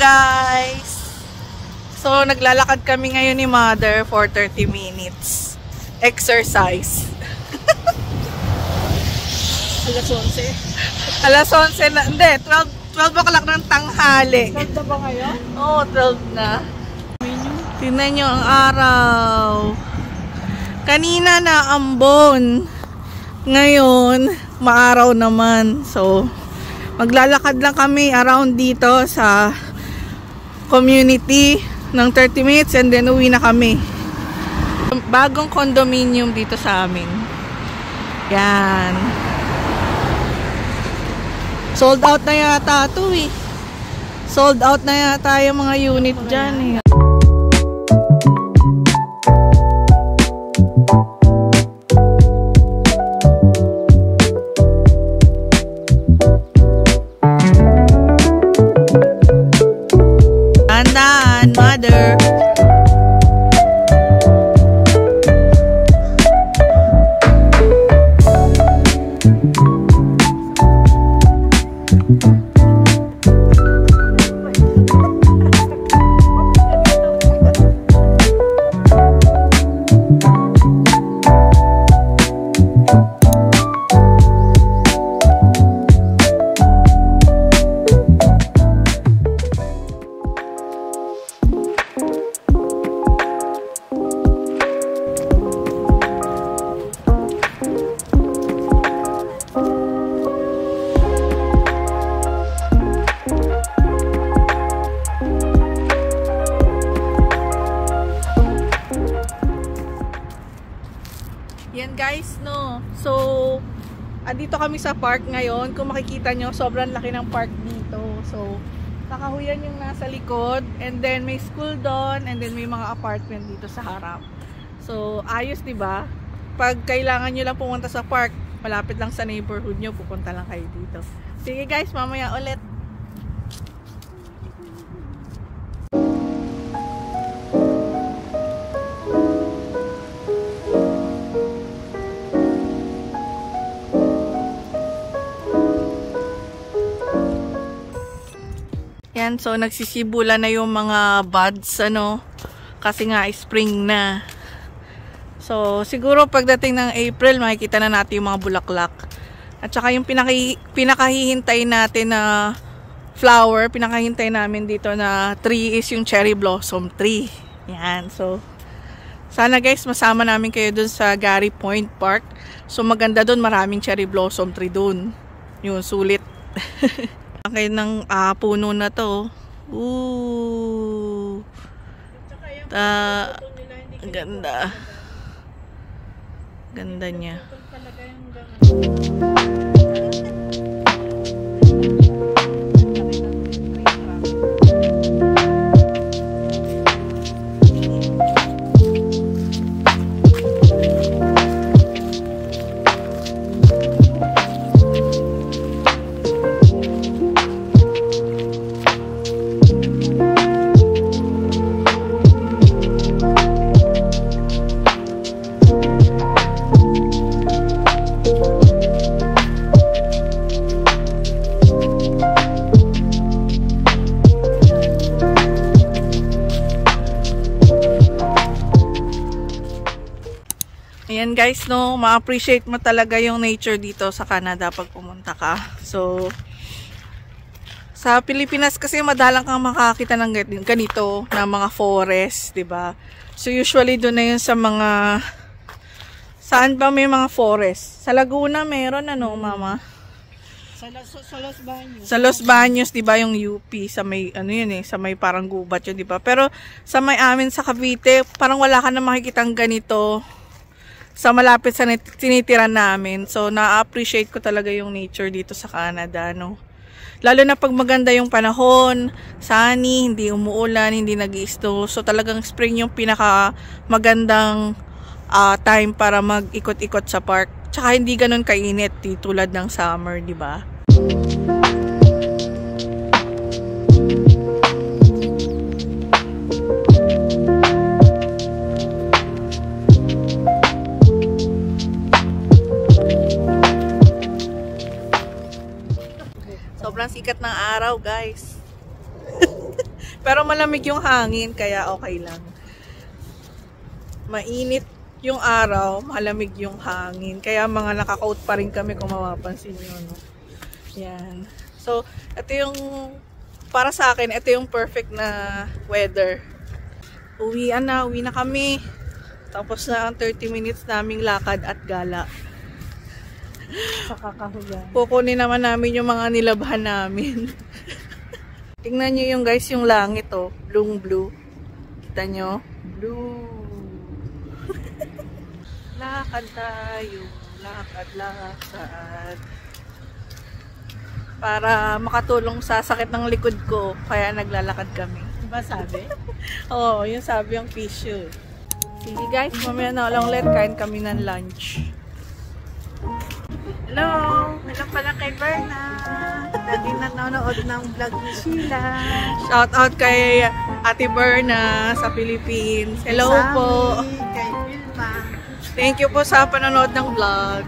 guys! So, naglalakad kami ngayon ni Mother for 30 minutes. Exercise. Alas 11. Alas 11 na, hindi, 12 o'clock ng tanghali. 12 na ba ngayon? Oo, 12 na. Tingnan nyo ang araw. Kanina na ambon. Ngayon, maaraw naman. So, maglalakad lang kami around dito sa community ng 30 minutes and then uwi na kami. Bagong condominium dito sa amin. Yan. Sold out na yata ito eh. Sold out na yata yung mga unit dyan eh. Tandaan, Mother. Yan guys, no. So, andito kami sa park ngayon. Kung makikita nyo, sobrang laki ng park dito. So, kakahuyan yung nasa likod. And then, may school doon. And then, may mga apartment dito sa harap. So, ayos, diba? Pag kailangan nyo lang pumunta sa park, malapit lang sa neighborhood nyo, pupunta lang kayo dito. Sige guys, mamaya ulit. Yan, so nagsisibula na yung mga buds, ano, kasi nga spring na. So, siguro pagdating ng April, makikita na natin yung mga bulaklak. At saka yung pinakahihintay natin na flower, pinakahihintay namin dito na tree is yung cherry blossom tree. Yan, so, sana guys, masama namin kayo dun sa Gary Point Park. So, maganda dun, maraming cherry blossom tree dun. Yung sulit. Kayo ng puno na to. Ooh. Ganda. Ganda niya. Ayan guys, no, ma-appreciate mo talaga yung nature dito sa Canada pag pumunta ka. So, sa Pilipinas kasi madalang kang makakita ng ganito na mga forest, 'di ba? So usually doon na 'yun sa mga, saan ba may mga forest? Sa Laguna meron, ano, mama? Sa Los Baños. Sa Los Baños, 'di ba, yung UP sa may ano 'yun eh, sa may parang gubat 'yun, 'di ba? Pero sa may amin sa Cavite, parang wala ka na makikitang ganito sa malapit sa tinitiran namin. So, na-appreciate ko talaga yung nature dito sa Canada, no? Lalo na pag maganda yung panahon, sunny, hindi umuulan, hindi nag-i-snow. So, talagang spring yung pinaka magandang time para mag-ikot-ikot sa park. Tsaka hindi ganun kainit, tulad ng summer, di ba? Sobrang sikat ng araw, guys. Pero malamig yung hangin, kaya okay lang. Mainit yung araw, malamig yung hangin. Kaya mga naka-coat pa rin kami kung mapapansin nyo. No? Yan. So, ito yung, para sa akin, ito yung perfect na weather. Uwi na kami. Tapos na ang 30 minutes naming lakad at gala. Sa kakahuyan. Kukunin naman namin yung mga nilabhan namin. Tingnan nyo yung guys, yung langit oh. Blue. Kita nyo? Blue. Lakad tayo. Lakad. Para makatulong sa sakit ng likod ko. Kaya naglalakad kami. Diba sabi? Oo, yung sabi ang tissue. Sige guys, mamaya na ulang ulit. Kain kami ng lunch. Hello! Hello pala kay Berna. Lagi nanonood ng vlog ni Sheila. Shout out kay Ate Berna sa Philippines. Hello Sami, po. kay Vilma. Thank you po sa panonood ng vlog.